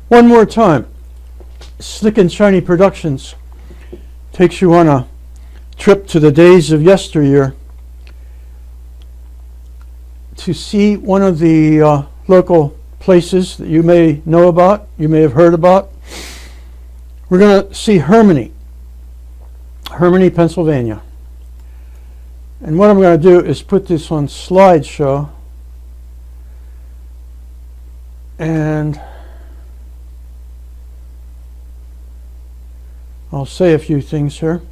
One more time, Slick and Shiny Productions takes you on a trip to the days of yesteryear to see one of the local places that you may know about, you may have heard about. We're going to see Herminie, Pennsylvania. And what I'm going to do is put this on slideshow, and I'll say a few things here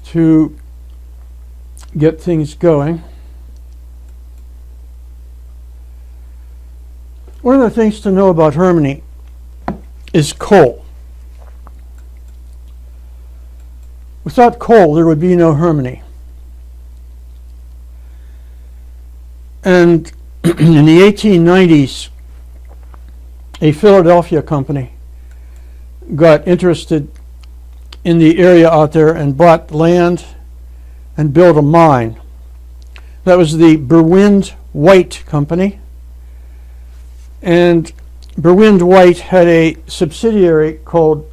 to get things going. One of the things to know about Herminie is coal. Without coal, there would be no Herminie. And in the 1890s, a Philadelphia company got interested in the area out there and bought land and built a mine. That was the Berwind-White company. And Berwind-White had a subsidiary called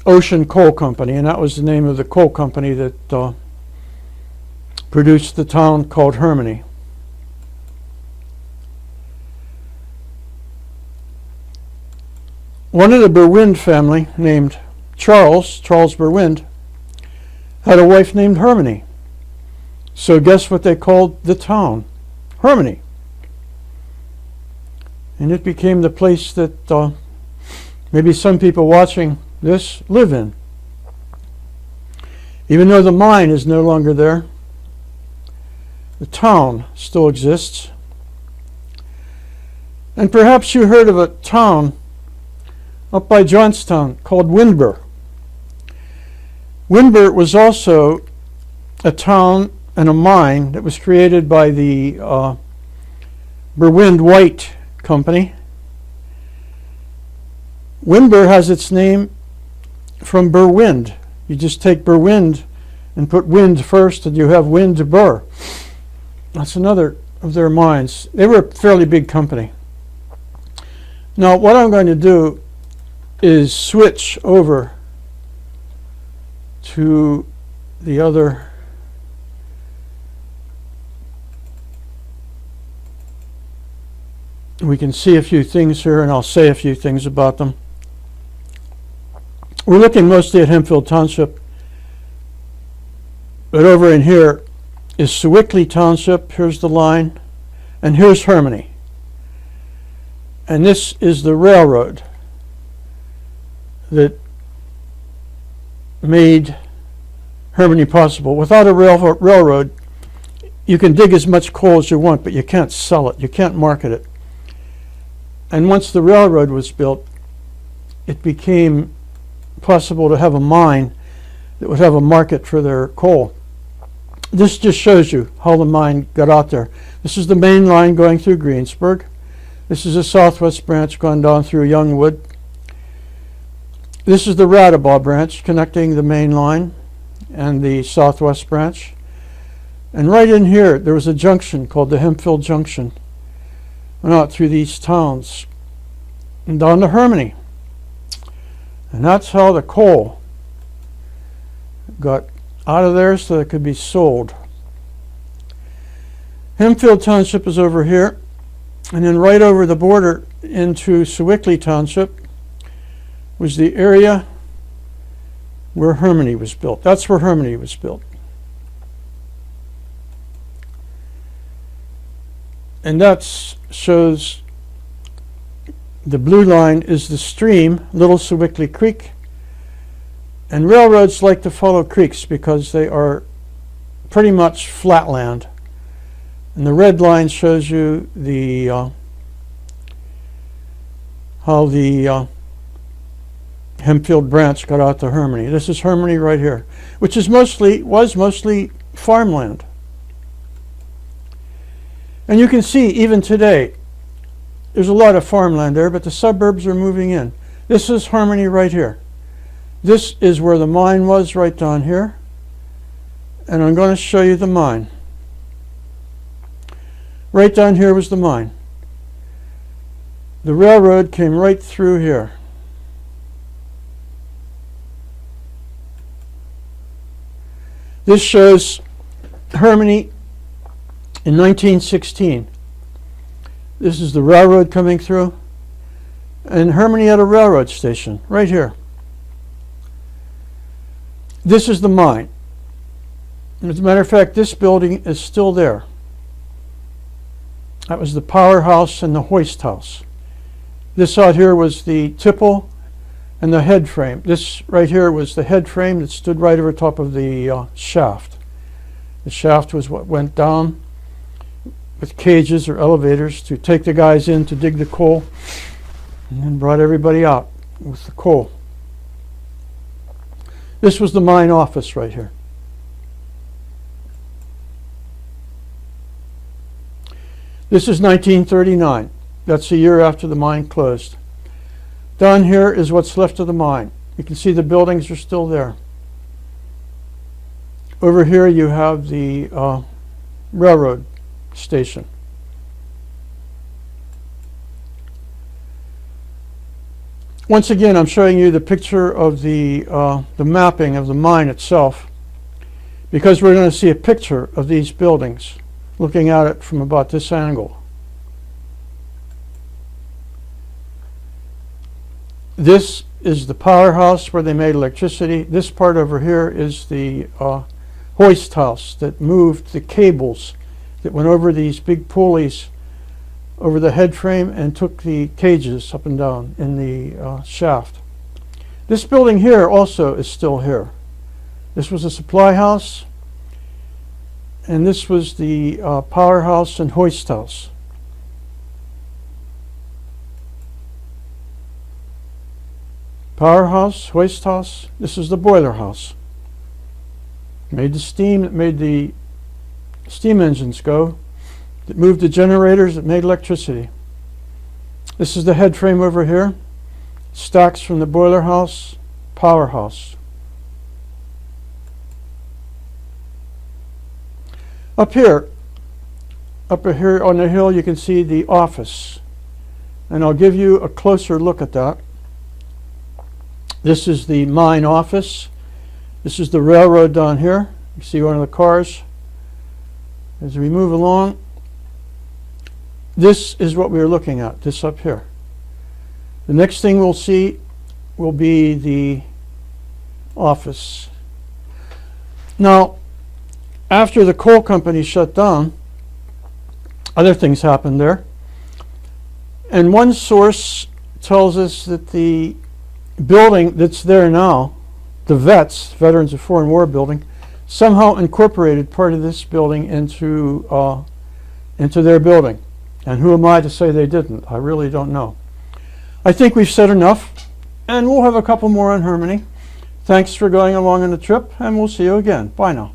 Ocean Coal Company, and that was the name of the coal company that produced the town called Herminie. One of the Berwind family, named Charles Berwind, had a wife named Herminie. So guess what they called the town? Herminie. And it became the place that maybe some people watching this live in. Even though the mine is no longer there, the town still exists. And perhaps you heard of a town up by Johnstown called Windber. Windber was also a town and a mine that was created by the Berwind-White company. Windber has its name from Berwind. You just take Berwind and put wind first and you have Windber. That's another of their mines. They were a fairly big company. Now what I'm going to do is switch over to the other we can see a few things here, and I'll say a few things about them. We're looking mostly at Hempfield Township, but over in here is Sewickley Township. Here's the line, and here's Herminie. And this is the railroad that made Herminie possible. Without a railroad, you can dig as much coal as you want, but you can't sell it, you can't market it. And once the railroad was built, it became possible to have a mine that would have a market for their coal. This just shows you how the mine got out there. This is the main line going through Greensburg. This is a southwest branch going down through Youngwood. This is the Radabaugh branch connecting the main line and the southwest branch. And right in here, there was a junction called the Hempfield Junction. Went out through these towns and down to Herminie. And that's how the coal got out of there so it could be sold. Hempfield Township is over here, and then right over the border into Sewickley Township was the area where Herminie was built. That's where Herminie was built. And that shows the blue line is the stream, Little Sewickley Creek. And railroads like to follow creeks because they are pretty much flat land. And the red line shows you the how the Hempfield branch got out to Herminie. This is Herminie right here, which is was mostly farmland. And you can see even today, there's a lot of farmland there, but the suburbs are moving in. This is Herminie right here. This is where the mine was, right down here. And I'm going to show you the mine. Right down here was the mine. the railroad came right through here. This shows Herminie in 1916. This is the railroad coming through, and Herminie had a railroad station right here. This is the mine. As a matter of fact, this building is still there. That was the powerhouse and the hoist house. This out here was the tipple and the head frame. This right here was the head frame that stood right over top of the shaft. The shaft was what went down with cages or elevators to take the guys in to dig the coal, and then brought everybody out with the coal. This was the mine office right here. This is 1939. That's the year after the mine closed. Down here is what's left of the mine. You can see the buildings are still there. Over here you have the railroad station. Once again, I'm showing you the picture of the mapping of the mine itself, because we're going to see a picture of these buildings looking at it from about this angle. This is the powerhouse where they made electricity. This part over here is the hoist house that moved the cables that went over these big pulleys over the head frame and took the cages up and down in the shaft. This building here also is still here. This was a supply house, and this was the powerhouse and hoist house. Powerhouse, hoist house. This is the boiler house. Made the steam that made the steam engines go, that moved the generators that made electricity. This is the head frame over here. Stacks from the boiler house, powerhouse. Up here on the hill, you can see the office, and I'll give you a closer look at that. This is the mine office. This is the railroad down here. You see one of the cars. As we move along, this is what we're looking at, this up here. The next thing we'll see will be the office. Now, after the coal company shut down, other things happened there. And one source tells us that the building that's there now, the VETS, Veterans of Foreign War building, somehow incorporated part of this building into their building. And who am I to say they didn't? I really don't know. I think we've said enough, and we'll have a couple more on Herminie. Thanks for going along on the trip, and we'll see you again. Bye now.